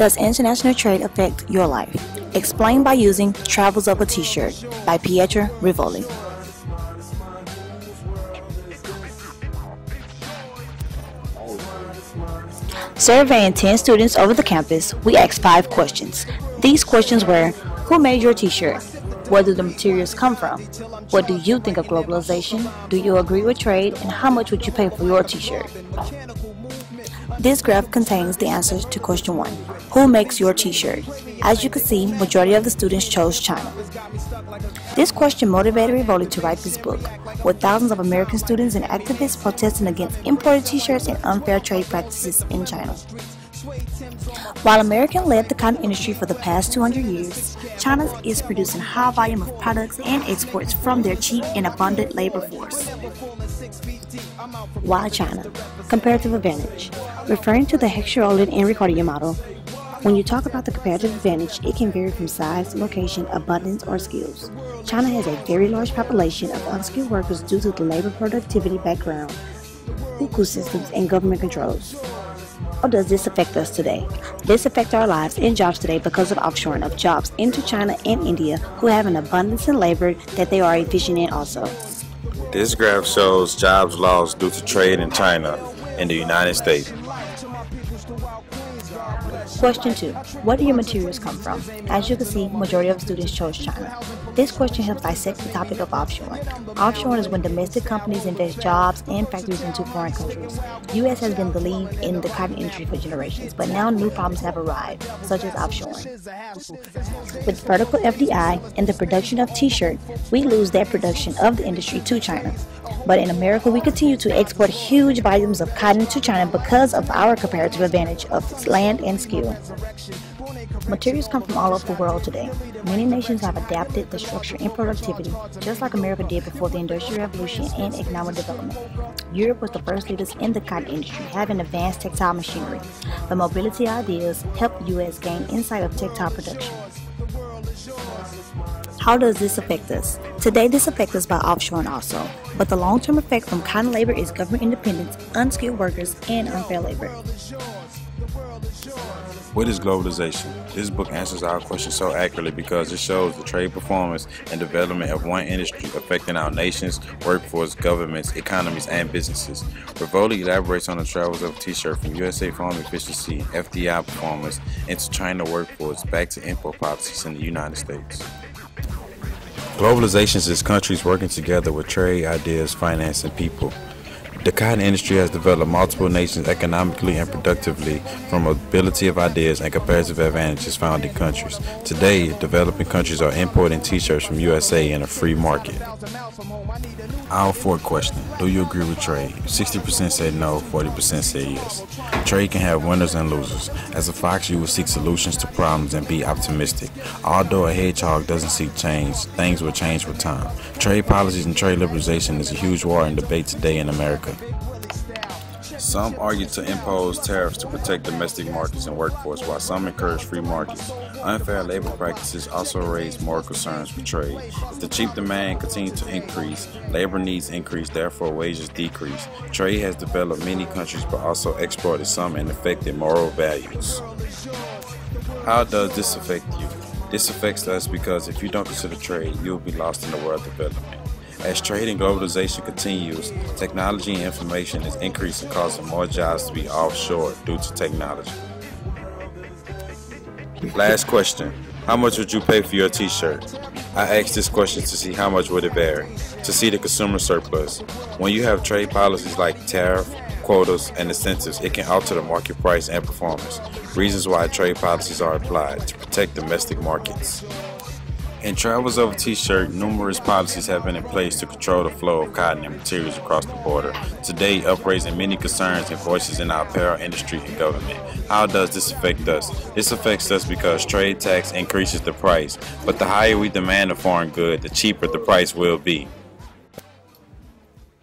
Does international trade affect your life? Explain by using Travels of a T-shirt by Pietro Rivoli. Surveying 10 students over the campus, we asked 5 questions. These questions were: who made your t-shirt? Where do the materials come from? What do you think of globalization? Do you agree with trade? And how much would you pay for your t-shirt? This graph contains the answers to question 1. Who makes your t-shirt? As you can see, majority of the students chose China. This question motivated Rivoli to write this book, with thousands of American students and activists protesting against imported t-shirts and unfair trade practices in China. While America led the cotton industry for the past 200 years, China is producing high volume of products and exports from their cheap and abundant labor force. Why China? Comparative advantage. Referring to the Heckscher-Ohlin and Ricardo model, when you talk about the comparative advantage, it can vary from size, location, abundance, or skills. China has a very large population of unskilled workers due to the labor productivity background, hukou systems, and government controls. How does this affect us today? This affects our lives and jobs today because of offshoring of jobs into China and India, who have an abundance in labor that they are efficient in also. This graph shows jobs lost due to trade in China and the United States. Question 2. Where do your materials come from? As you can see, majority of students chose China. This question helps dissect the topic of offshoring. Offshoring is when domestic companies invest jobs and factories into foreign countries. U.S. has been the lead in the cotton industry for generations, but now new problems have arrived, such as offshoring. With vertical FDI and the production of t-shirts, we lose that production of the industry to China. But in America, we continue to export huge volumes of cotton to China because of our comparative advantage of land and skill. Materials come from all over the world today. Many nations have adapted the structure and productivity, just like America did before the Industrial Revolution and economic development. Europe was the first leaders in the cotton industry, having advanced textile machinery. The mobility ideas helped the U.S. gain insight of textile production. How does this affect us? Today, this affects us by offshoring also, but the long-term effect from cotton labor is government independence, unskilled workers, and unfair labor. What is globalization? This book answers our question so accurately because it shows the trade performance and development of one industry affecting our nations, workforce, governments, economies, and businesses. Rivoli elaborates on the travels of a t-shirt from USA farm efficiency, FDI performance, into China workforce, back to import policies in the United States. Globalization is countries working together with trade, ideas, finance, and people. The cotton industry has developed multiple nations economically and productively from mobility of ideas and comparative advantages found in countries. Today, developing countries are importing t-shirts from USA in a free market. Our fourth question: do you agree with trade? 60% said no, 40% said yes. Trade can have winners and losers. As a fox, you will seek solutions to problems and be optimistic. Although a hedgehog doesn't seek change, things will change with time. Trade policies and trade liberalization is a huge war and debate today in America. Some argue to impose tariffs to protect domestic markets and workforce, while some encourage free markets. Unfair labor practices also raise more concerns for trade. If the cheap demand continues to increase, labor needs increase, therefore wages decrease. Trade has developed many countries but also exploited some and affected moral values. How does this affect you? This affects us because if you don't consider trade, you will be lost in the world development. As trade and globalization continues, technology and information is increasing, causing more jobs to be offshore due to technology. Last question: how much would you pay for your t-shirt? I asked this question to see how much would it vary, to see the consumer surplus. When you have trade policies like tariff, quotas, and incentives, it can alter the market price and performance. Reasons why trade policies are applied: to protect domestic markets. In Travels of a T-shirt, numerous policies have been in place to control the flow of cotton and materials across the border, today upraising many concerns and voices in our apparel industry and government. How does this affect us? This affects us because trade tax increases the price, but the higher we demand a foreign good, the cheaper the price will be.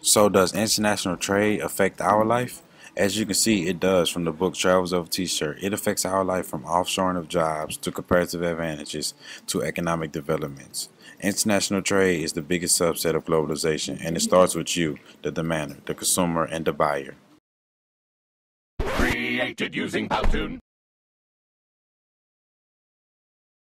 So does international trade affect our life? As you can see, it does from the book Travels of a T-shirt. It affects our life from offshoring of jobs to comparative advantages to economic developments. International trade is the biggest subset of globalization, and it starts with you, the demander, the consumer, and the buyer. Created using Powtoon.